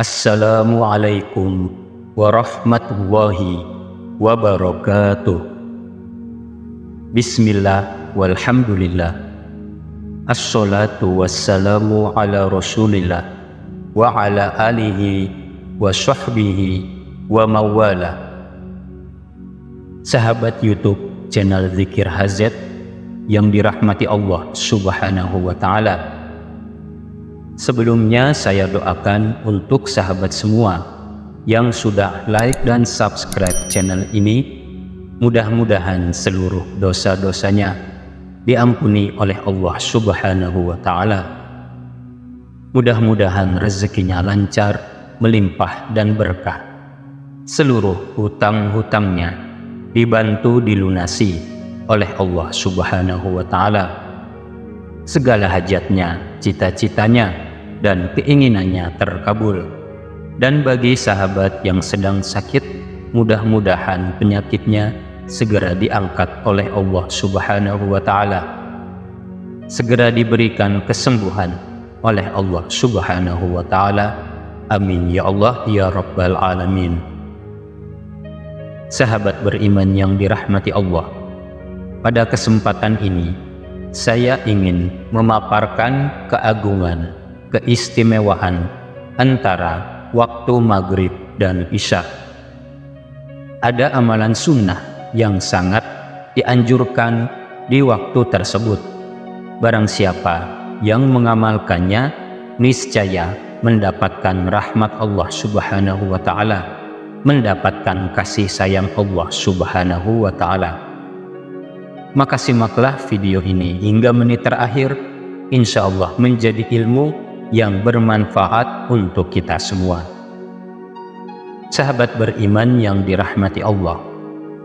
Assalamualaikum warahmatullahi wabarakatuh. Bismillah walhamdulillah. Assalatu wassalamu ala rasulillah wa ala alihi wa sahbihi wa mawala. Sahabat YouTube channel Zikir HZ yang dirahmati Allah Subhanahu wa ta'ala, sebelumnya saya doakan untuk sahabat semua yang sudah like dan subscribe channel ini, mudah-mudahan seluruh dosa-dosanya diampuni oleh Allah Subhanahu wa ta'ala. Mudah-mudahan rezekinya lancar, melimpah dan berkah. Seluruh hutang-hutangnya dibantu dilunasi oleh Allah Subhanahu wa ta'ala. Segala hajatnya, cita-citanya dan keinginannya terkabul. Dan bagi sahabat yang sedang sakit, mudah-mudahan penyakitnya segera diangkat oleh Allah Subhanahu wa ta'ala, segera diberikan kesembuhan oleh Allah Subhanahu wa ta'ala. Amin ya Allah ya Rabbal Alamin. Sahabat beriman yang dirahmati Allah, pada kesempatan ini saya ingin memaparkan keagungan, keistimewaan antara waktu maghrib dan isya. Ada amalan sunnah yang sangat dianjurkan di waktu tersebut. Barang siapa yang mengamalkannya, niscaya mendapatkan rahmat Allah Subhanahu wa ta'ala, mendapatkan kasih sayang Allah Subhanahu wa ta'ala. Maka simaklah video ini hingga menit terakhir, insya Allah menjadi ilmu yang bermanfaat untuk kita semua. Sahabat beriman yang dirahmati Allah,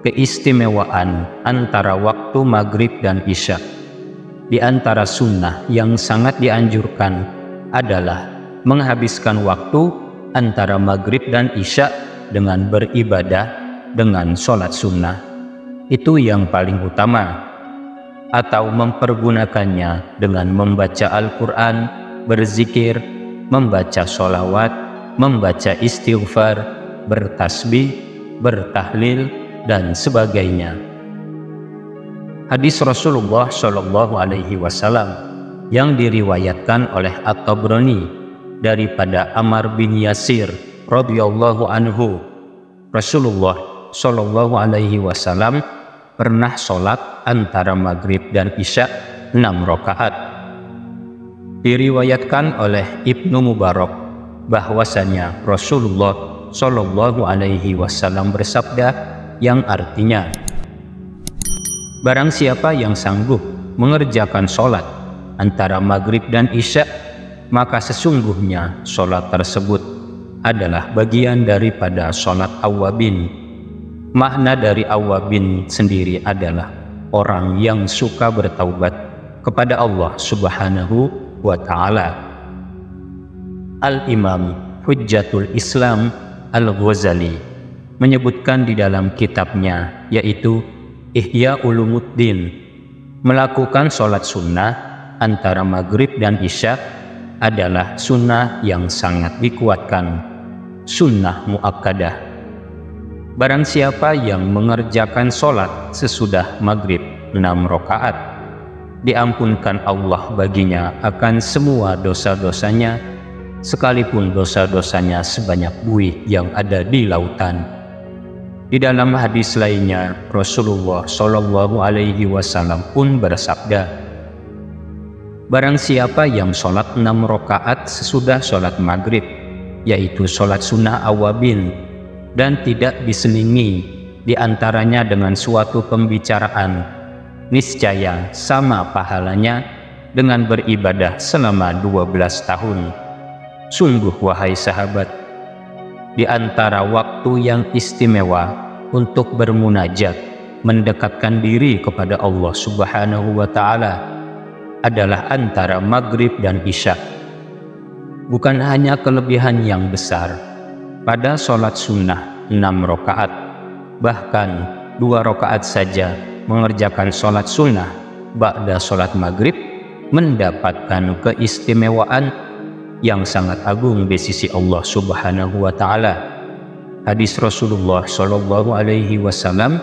keistimewaan antara waktu maghrib dan isya. Di antara sunnah yang sangat dianjurkan adalah menghabiskan waktu antara maghrib dan isya dengan beribadah, dengan sholat sunnah. Itu yang paling utama. Atau mempergunakannya dengan membaca Al-Quran, berzikir, membaca sholawat, membaca istighfar, bertasbih, bertahlil, dan sebagainya. Hadis Rasulullah Shallallahu Alaihi Wasallam yang diriwayatkan oleh At-Tabrani daripada Ammar bin Yasir radhiyallahu anhu, Rasulullah Shallallahu Alaihi Wasallam pernah sholat antara maghrib dan isya 6 rakaat. Diriwayatkan oleh Ibnu Mubarak bahwasanya Rasulullah Shallallahu Alaihi Wasallam bersabda yang artinya, barang siapa yang sanggup mengerjakan sholat antara maghrib dan isya, maka sesungguhnya sholat tersebut adalah bagian daripada sholat awabin. Makna dari awabin sendiri adalah orang yang suka bertaubat kepada Allah Subhanahu wa ta'ala. Al-Imam Hujjatul Islam Al-Ghazali menyebutkan di dalam kitabnya, yaitu Ihya Ulumuddin, melakukan sholat sunnah antara maghrib dan isya adalah sunnah yang sangat dikuatkan, sunnah muakkadah. Barang siapa yang mengerjakan sholat sesudah maghrib 6 rakaat, diampunkan Allah baginya akan semua dosa-dosanya, sekalipun dosa-dosanya sebanyak buih yang ada di lautan. Di dalam hadis lainnya, Rasulullah Shallallahu Alaihi Wasallam pun bersabda, barang siapa yang sholat 6 rakaat sesudah sholat maghrib, yaitu sholat sunnah awabin, dan tidak diselingi di antaranya dengan suatu pembicaraan, niscaya sama pahalanya dengan beribadah selama 12 tahun. Sungguh wahai sahabat, di antara waktu yang istimewa untuk bermunajat, mendekatkan diri kepada Allah Subhanahu wa ta'ala adalah antara maghrib dan isya. Bukan hanya kelebihan yang besar pada sholat sunnah 6 rakaat, bahkan 2 rakaat saja mengerjakan sholat sunnah ba'da sholat maghrib mendapatkan keistimewaan yang sangat agung di sisi Allah Subhanahu wa Ta'ala. Hadis Rasulullah Shallallahu Alaihi Wasallam,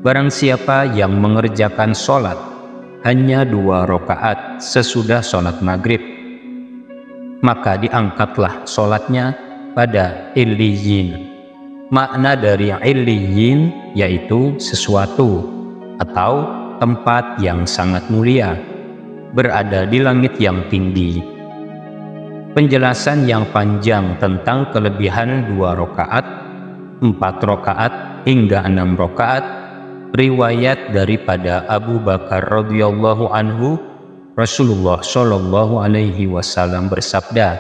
barang siapa yang mengerjakan sholat hanya 2 rakaat sesudah sholat maghrib, maka diangkatlah sholatnya pada illiyin. Makna dari illiyin yaitu sesuatu atau tempat yang sangat mulia, berada di langit yang tinggi. Penjelasan yang panjang tentang kelebihan 2 rakaat, 4 rakaat hingga 6 rakaat, riwayat daripada Abu Bakar radhiyallahu anhu, Rasulullah Shallallahu Alaihi Wasallam bersabda,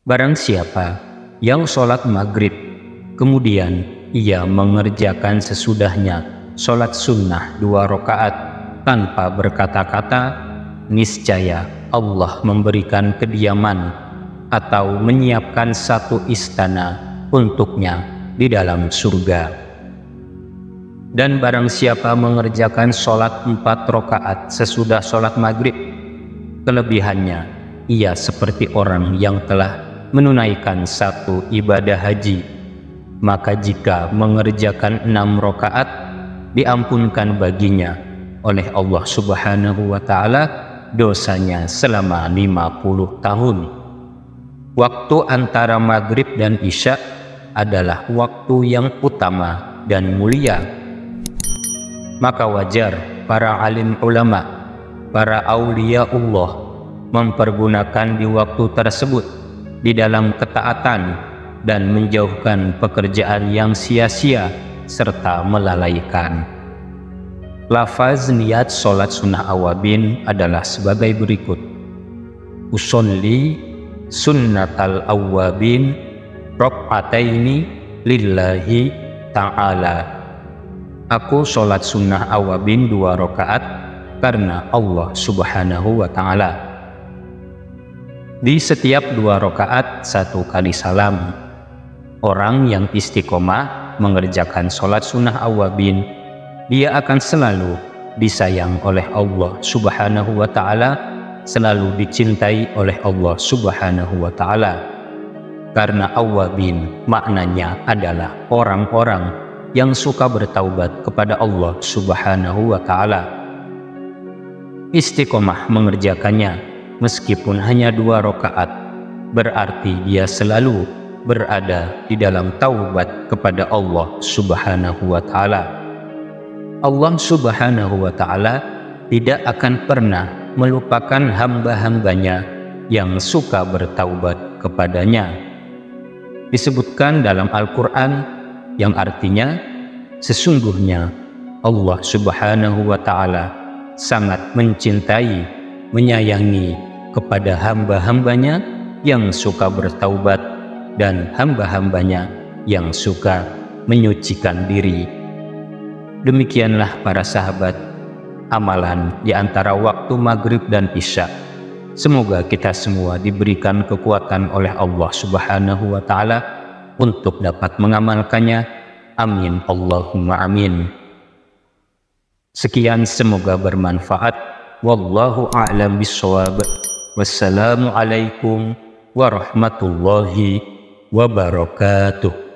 barang siapa yang sholat maghrib kemudian ia mengerjakan sesudahnya sholat sunnah 2 rakaat tanpa berkata-kata, niscaya Allah memberikan kediaman atau menyiapkan satu istana untuknya di dalam surga. Dan barang siapa mengerjakan sholat 4 rakaat sesudah sholat maghrib, kelebihannya ia seperti orang yang telah menunaikan satu ibadah haji. Maka jika mengerjakan 6 rakaat, diampunkan baginya oleh Allah Subhanahu wa Ta'ala dosanya selama 50 tahun. Waktu antara maghrib dan isya adalah waktu yang utama dan mulia. Maka wajar para alim ulama, para aulia Allah mempergunakan di waktu tersebut di dalam ketaatan dan menjauhkan pekerjaan yang sia-sia serta melalaikan. Lafaz niat sholat sunnah awabin adalah sebagai berikut: usolli sunnatal awabin rok'ataini lillahi ta'ala. Aku sholat sunnah awabin 2 rakaat karena Allah Subhanahu wa Ta'ala. Di setiap 2 rakaat 1 kali salam. Orang yang istiqomah mengerjakan sholat sunnah awabin, dia akan selalu disayang oleh Allah Subhanahu wa Ta'ala, selalu dicintai oleh Allah Subhanahu wa Ta'ala. Karena awabin maknanya adalah orang-orang yang suka bertaubat kepada Allah Subhanahu wa Ta'ala. Istiqomah mengerjakannya meskipun hanya 2 rakaat, berarti dia selalu berada di dalam taubat kepada Allah Subhanahu wa Ta'ala. Allah Subhanahu wa Ta'ala tidak akan pernah melupakan hamba-hambanya yang suka bertaubat kepadanya. Disebutkan dalam Al-Quran yang artinya, sesungguhnya Allah Subhanahu wa Ta'ala sangat mencintai, menyayangi kepada hamba-hambanya yang suka bertaubat dan hamba-hambanya yang suka menyucikan diri. Demikianlah para sahabat, amalan di antara waktu maghrib dan isya. Semoga kita semua diberikan kekuatan oleh Allah Subhanahu wa Ta'ala untuk dapat mengamalkannya. Amin Allahumma amin. Sekian, semoga bermanfaat. Wallahu a'lam bishawab. Wassalamualaikum warahmatullahi wabarakatuh.